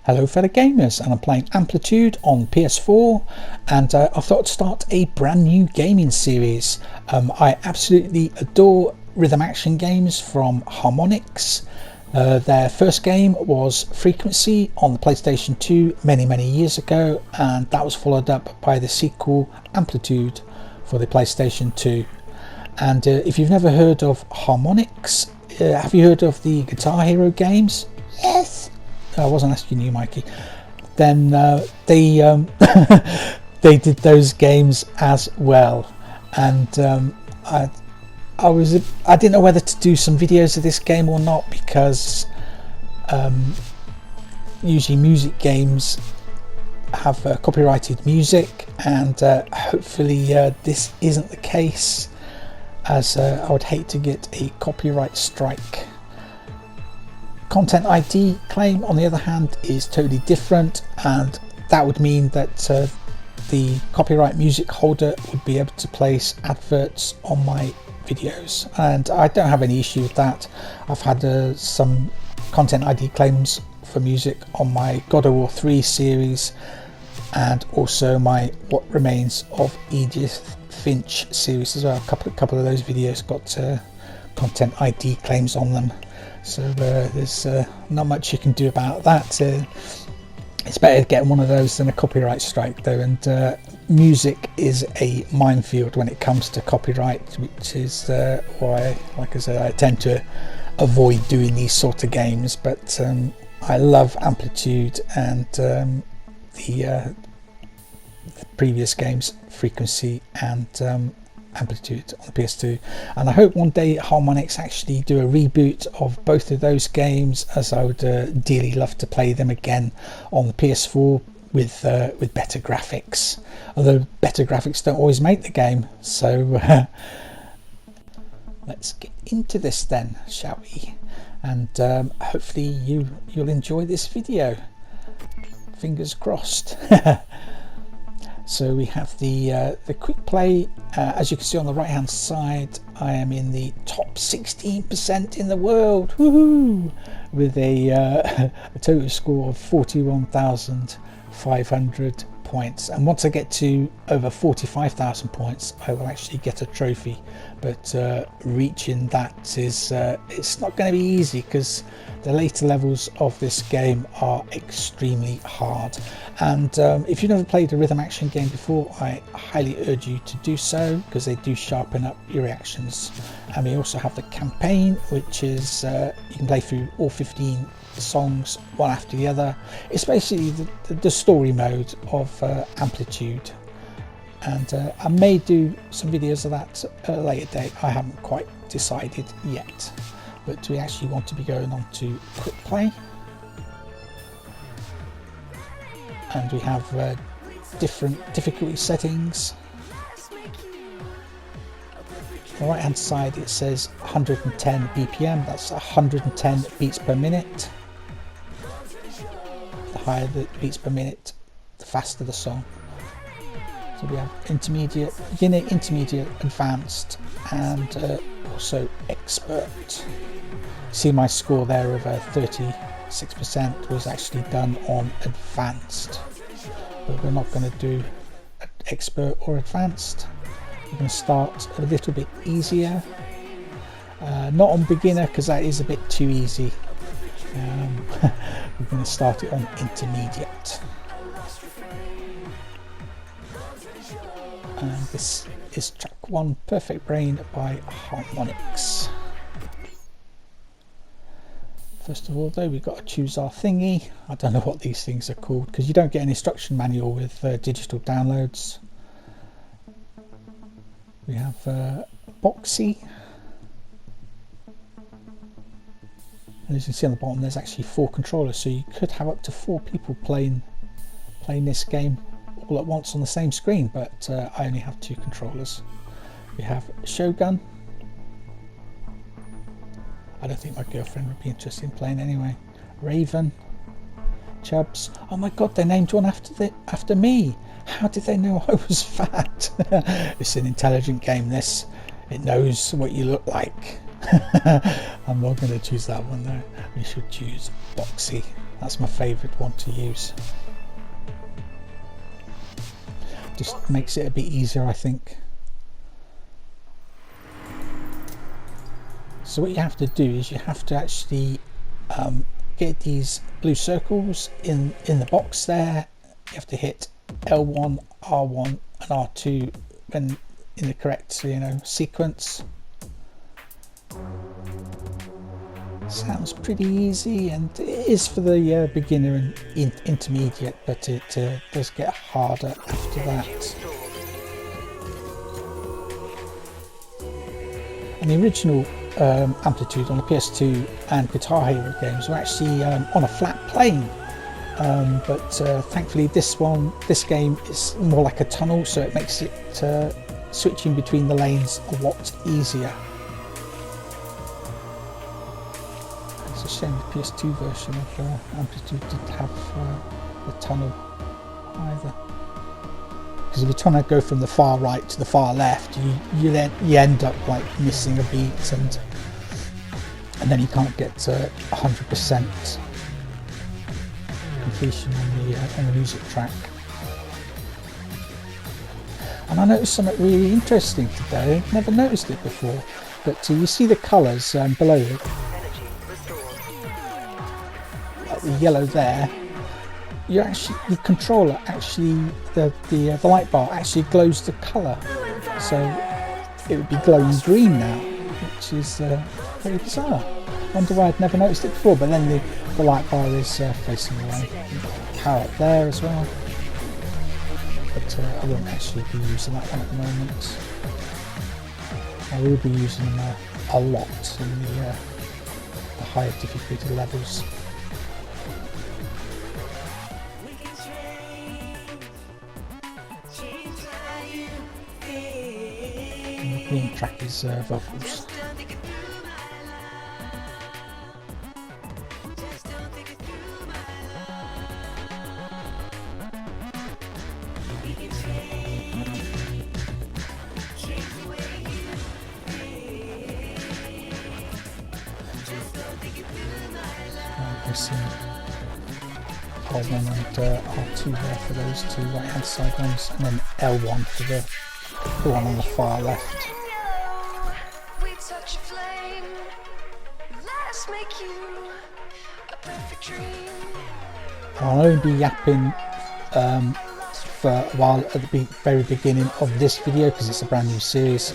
Hello fellow gamers, and I'm playing Amplitude on PS4, and I thought I'd start a brand new gaming series. I absolutely adore rhythm action games from Harmonix. Their first game was Frequency on the PlayStation 2 many years ago, and that was followed up by the sequel Amplitude for the PlayStation 2. And if you've never heard of Harmonix, have you heard of the Guitar Hero games? Yes. I wasn't asking you, Mikey. Then they they did those games as well, and I didn't know whether to do some videos of this game or not, because usually music games have copyrighted music, and hopefully this isn't the case, as I would hate to get a copyright strike. Content ID claim, on the other hand, is totally different, and that would mean that the copyright music holder would be able to place adverts on my videos, and I don't have any issue with that. I've had some content ID claims for music on my God of War 3 series, and also my What Remains of Edith Finch series as well. A couple of those videos got content ID claims on them. So there's not much you can do about that. It's better getting one of those than a copyright strike though, and music is a minefield when it comes to copyright, which is why, like I said, I tend to avoid doing these sort of games. But I love Amplitude and the previous games, Frequency and Amplitude on the PS2, and I hope one day Harmonix actually do a reboot of both of those games, as I would dearly love to play them again on the PS4 with better graphics, although better graphics don't always make the game. So let's get into this then, shall we? And hopefully you'll enjoy this video, fingers crossed. So we have the quick play. As you can see on the right hand side, I am in the top 16% in the world, woohoo, with a total score of 41,500 points. And once I get to over 45,000 points, I will actually get a trophy. But reaching that is it's not going to be easy, because the later levels of this game are extremely hard. And if you've never played a rhythm action game before, I highly urge you to do so, because they do sharpen up your reactions. And we also have the campaign, which is you can play through all 15 songs one after the other. It's basically the story mode of Amplitude, and I may do some videos of that at a later date. I haven't quite decided yet, but we actually want to be going on to quick play, and we have different difficulty settings. On the right hand side it says 110 BPM, that's 110 beats per minute. The higher the beats per minute, the faster the song. So we have intermediate, beginner, intermediate, advanced, and also expert. See my score there of 36% was actually done on advanced, but we're not going to do expert or advanced. We're going to start a little bit easier, not on beginner, because that is a bit too easy. We're going to start it on intermediate. And this is track 1, Perfect Brain by Harmonix. First of all though, we've got to choose our thingy. I don't know what these things are called, because you don't get an instruction manual with digital downloads. We have Boxy. And as you can see on the bottom, there's actually 4 controllers, so you could have up to 4 people playing this game all at once on the same screen, but I only have 2 controllers. We have Shogun. I don't think my girlfriend would be interested in playing anyway. Raven. Chubs. Oh my god, they named one after me. How did they know I was fat? It's an intelligent game, this. It knows what you look like. I'm not going to choose that one though. We should choose boxy. That's my favourite one to use. Just makes it a bit easier, I think. So what you have to do is you have to actually get these blue circles in the box there. You have to hit L1, R1 and R2 when in the correct sequence. Sounds pretty easy, and it is for the beginner and intermediate, but it does get harder after that. And the original Amplitude on the PS2 and Guitar Hero games were actually on a flat plane, but thankfully this game is more like a tunnel, so it makes it switching between the lanes a lot easier. It's a shame the PS2 version of Amplitude didn't have the tunnel either. Because if you're trying to go from the far right to the far left, you end up like missing a beat, and then you can't get 100% completion on the music track. And I noticed something really interesting today. I've never noticed it before, but you see the colours below it. The yellow there, your controller actually, the light bar actually glows the colour, so it would be glowing green now, which is very bizarre. I wonder why I'd never noticed it before, but then the light bar is facing away. Power up there as well, but I won't actually be using that one at the moment. I will be using them a lot in the higher difficulty levels. Green track is vocals. Pressing R1 and R2 there for those two right hand side ones, and then L1 for the one on the far left. I'll only be yapping for a while at the very beginning of this video because it's a brand new series.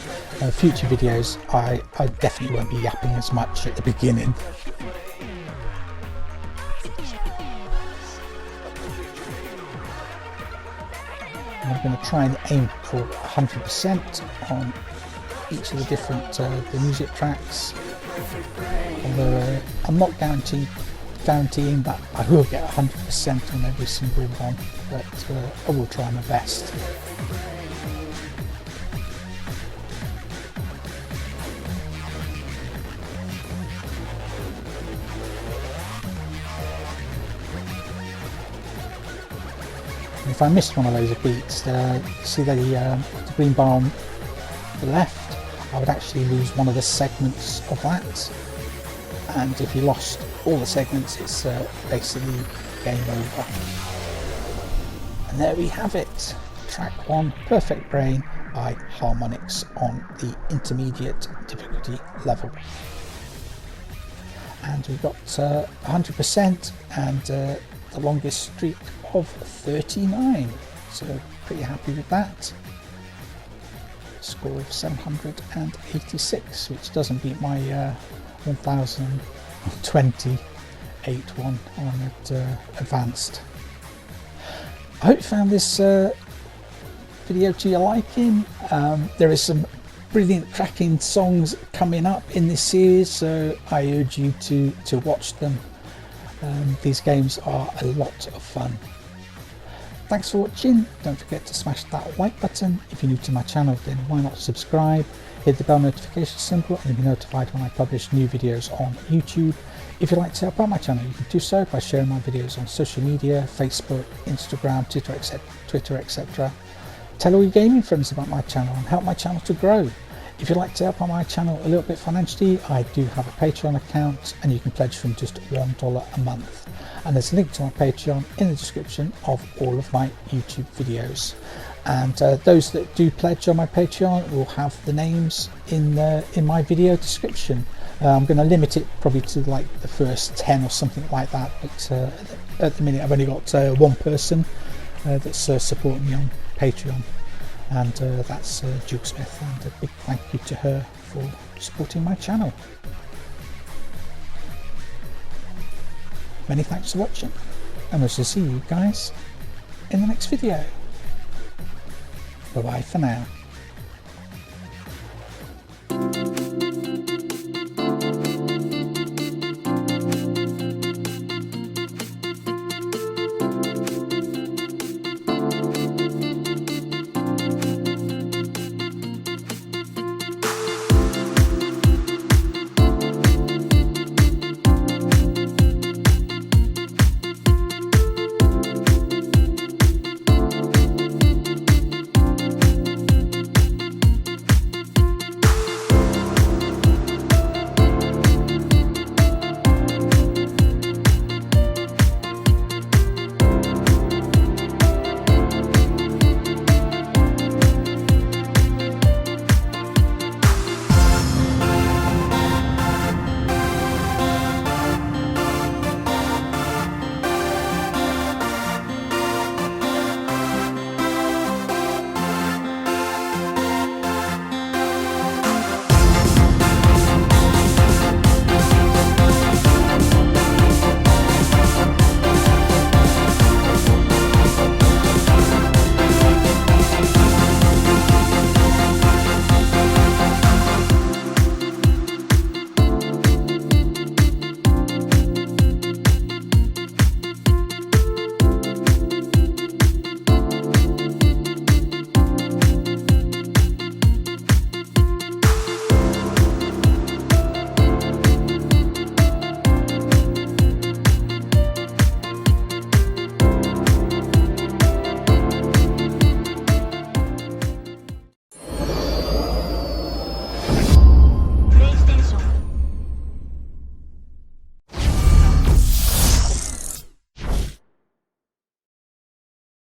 Future videos I definitely won't be yapping as much at the beginning. I'm going to try and aim for 100% on each of the different the music tracks, although I'm not guaranteeing that I will get 100% on every single one, but I will try my best. If I missed one of those beats, see the green bar on the left, I would actually lose one of the segments of that, and if you lost all the segments, it's basically game over. And there we have it, track 1, Perfect Brain by Harmonix on the intermediate difficulty level. And we've got 100% and the longest streak of 39, so pretty happy with that. Score of 786, which doesn't beat my 1028 one on it advanced. I hope you found this video to your liking. There is some brilliant cracking songs coming up in this series, so I urge you to watch them. These games are a lot of fun. Thanks for watching. Don't forget to smash that like button. If you're new to my channel, then why not subscribe, hit the bell notification symbol and be notified when I publish new videos on YouTube. If you'd like to help out my channel, you can do so by sharing my videos on social media, Facebook, Instagram, Twitter, etc. Tell all your gaming friends about my channel and help my channel to grow. If you'd like to help on my channel a little bit financially, I do have a Patreon account and you can pledge from just $1 a month. And there's a link to my Patreon in the description of all of my YouTube videos. And those that do pledge on my Patreon will have the names in my video description. I'm going to limit it probably to like the first 10 or something like that, but at the minute I've only got one person that's supporting me on Patreon, and that's Jewelsmith, and a big thank you to her for supporting my channel. Many thanks for watching, and I shall see you guys in the next video. Bye bye for now.